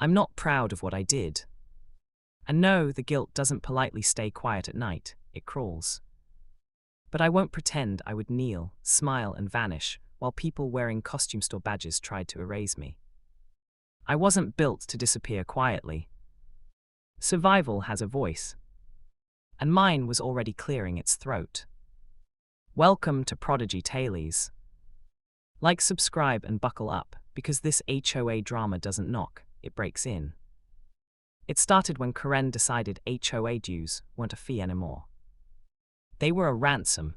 I'm not proud of what I did. And no, the guilt doesn't politely stay quiet at night, it crawls. But I won't pretend I would kneel, smile, and vanish while people wearing costume store badges tried to erase me. I wasn't built to disappear quietly. Survival has a voice, and mine was already clearing its throat. Welcome to Prodigy Tailies. Like, subscribe, and buckle up, because this HOA drama doesn't knock, it breaks in. It started when Karen decided HOA dues weren't a fee anymore. They were a ransom.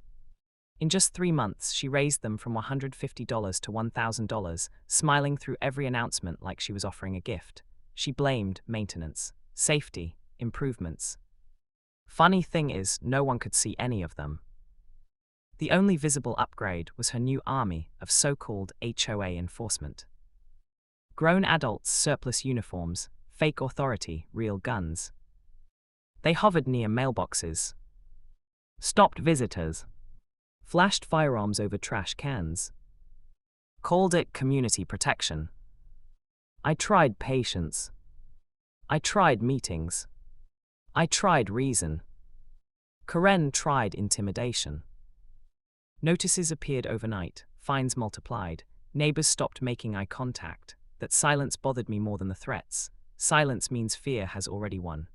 In just 3 months, she raised them from $150 to $1,000, smiling through every announcement like she was offering a gift. She blamed maintenance, safety, improvements. Funny thing is, no one could see any of them. The only visible upgrade was her new army of so-called HOA enforcement. Grown adults, surplus uniforms, fake authority, real guns. They hovered near mailboxes, stopped visitors, flashed firearms over trash cans, called it community protection. I tried patience. I tried meetings. I tried reason. Karen tried intimidation. Notices appeared overnight, fines multiplied, neighbors stopped making eye contact. That silence bothered me more than the threats. Silence means fear has already won.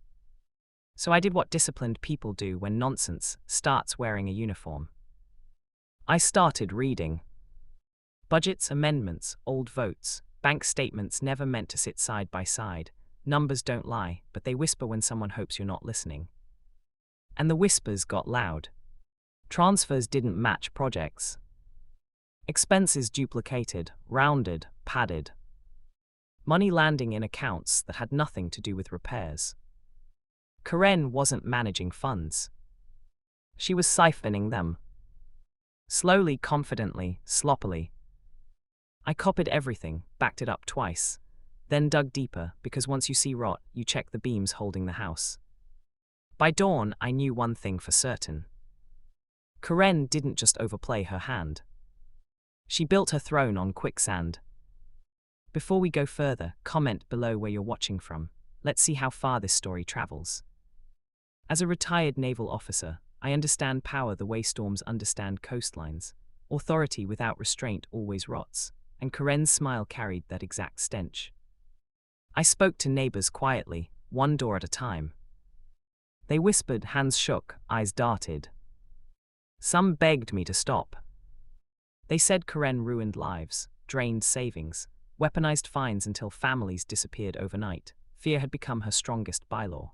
So I did what disciplined people do when nonsense starts wearing a uniform. I started reading. Budgets, amendments, old votes, bank statements never meant to sit side by side. Numbers don't lie, but they whisper when someone hopes you're not listening. And the whispers got loud. Transfers didn't match projects. Expenses duplicated, rounded, padded. Money landing in accounts that had nothing to do with repairs. Karen wasn't managing funds. She was siphoning them. Slowly, confidently, sloppily. I copied everything, backed it up twice, then dug deeper, because once you see rot, you check the beams holding the house. By dawn, I knew one thing for certain. Karen didn't just overplay her hand. She built her throne on quicksand. Before we go further, comment below where you're watching from. Let's see how far this story travels. As a retired naval officer, I understand power the way storms understand coastlines. Authority without restraint always rots, and Karen's smile carried that exact stench. I spoke to neighbors quietly, one door at a time. They whispered, hands shook, eyes darted. Some begged me to stop. They said Karen ruined lives, drained savings, weaponized fines until families disappeared overnight. Fear had become her strongest bylaw.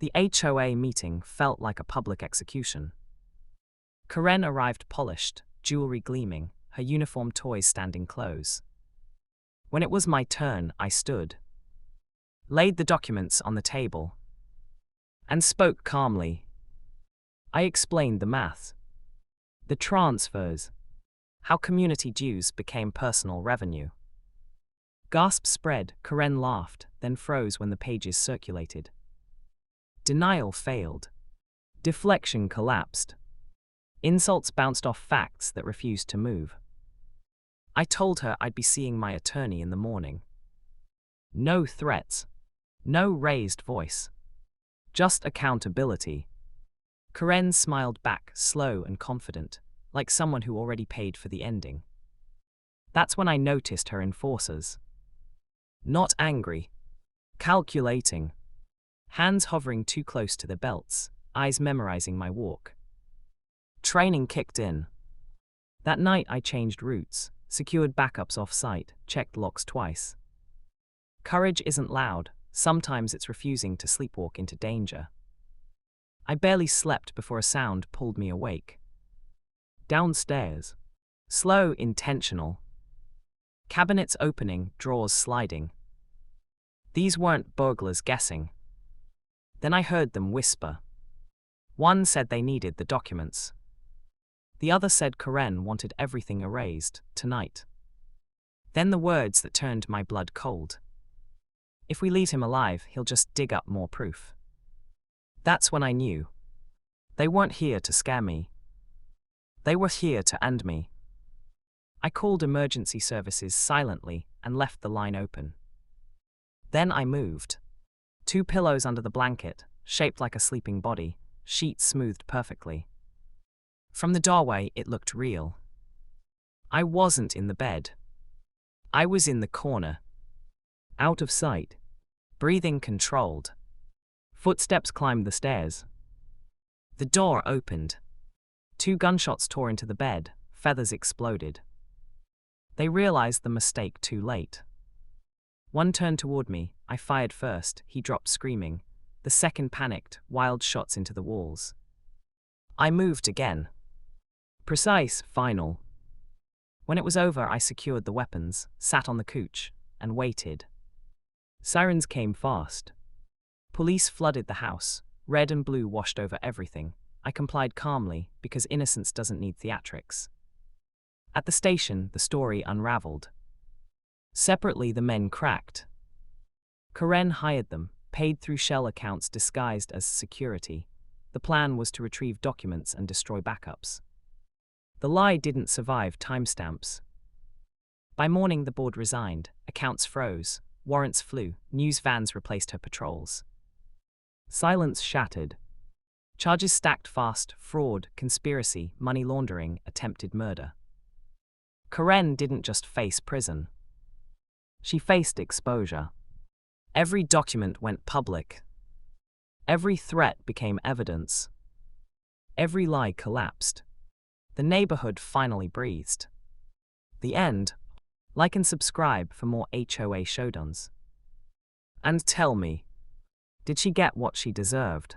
The HOA meeting felt like a public execution. Karen arrived polished, jewelry gleaming, her uniform toys standing close. When it was my turn, I stood, laid the documents on the table, and spoke calmly. I explained the math, the transfers, how community dues became personal revenue. Gasps spread, Karen laughed, then froze when the pages circulated. Denial failed. Deflection collapsed. Insults bounced off facts that refused to move. I told her I'd be seeing my attorney in the morning. No threats. No raised voice. Just accountability. Karen smiled back, slow and confident, like someone who already paid for the ending. That's when I noticed her enforcers. Not angry. Calculating. Hands hovering too close to their belts, eyes memorizing my walk. Training kicked in. That night I changed routes, secured backups off-site, checked locks twice. Courage isn't loud, sometimes it's refusing to sleepwalk into danger. I barely slept before a sound pulled me awake. Downstairs. Slow, intentional. Cabinets opening, drawers sliding. These weren't burglars guessing. Then I heard them whisper. One said they needed the documents. The other said Karen wanted everything erased, tonight. Then the words that turned my blood cold. If we leave him alive, he'll just dig up more proof. That's when I knew. They weren't here to scare me. They were here to end me. I called emergency services silently and left the line open. Then I moved. 2 pillows under the blanket, shaped like a sleeping body, sheets smoothed perfectly. From the doorway, it looked real. I wasn't in the bed. I was in the corner. Out of sight. Breathing controlled. Footsteps climbed the stairs. The door opened. 2 gunshots tore into the bed, feathers exploded. They realized the mistake too late. One turned toward me, I fired first, he dropped screaming. The second panicked, wild shots into the walls. I moved again. Precise, final. When it was over, I secured the weapons, sat on the couch, and waited. Sirens came fast. Police flooded the house. Red and blue washed over everything. I complied calmly, because innocence doesn't need theatrics. At the station, the story unraveled. Separately, the men cracked. Karen hired them, paid through shell accounts disguised as security. The plan was to retrieve documents and destroy backups. The lie didn't survive timestamps. By morning, the board resigned, accounts froze, warrants flew, news vans replaced her patrols. Silence shattered. Charges stacked fast: fraud, conspiracy, money laundering, attempted murder. Karen didn't just face prison. She faced exposure. Every document went public. Every threat became evidence. Every lie collapsed. The neighborhood finally breathed. The end. Like and subscribe for more HOA showdowns. And tell me, did she get what she deserved?